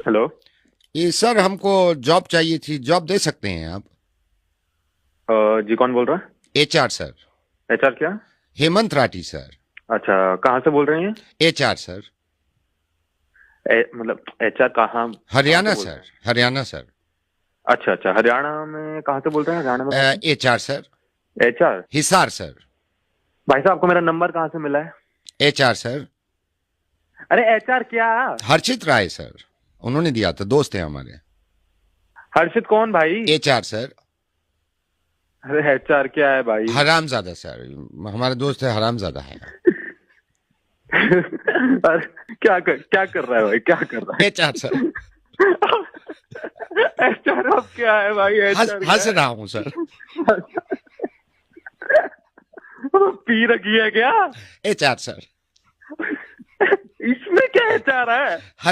Hello. ये sir हमको job चाहिए थी। जॉब दे सकते हैं आप? जी कौन बोल रहा एचआर सर। है? एचआर क्या? हेमंत राठी सर। अच्छा, कहाँ से बोल रहे हैं? HR sir. मतलब एचआर कहाँ कहाँ से हरियाणा बोल रहे सर। हैं? हरियाणा सर। अच्छा अच्छा, हरियाणा में कहाँ से बोल रहे हैं? हरियाणा में कहाँ से? HR sir. HR. Hisar sir. भाई साहब, आपको मेरा नंबर कहाँ से मिला है? HR sir. अरे एचआर क्या? हर्षित राय सर। उन्होंने दिया था, दोस्त है हमारे। हर्षित कौन भाई? HR sir. अरे एचआर क्या है भाई? हरामजादा सर। हमारे दोस्त है, हरामजादा है। अरे क्या कर रहा है भाई, क्या कर रहा एचआर सर। है? एचआर अब क्या है भाई? एचआर क्या हंस रहा हूं सर। है? पी रखी है क्या? HR sir. इसमें क्या एचआर है?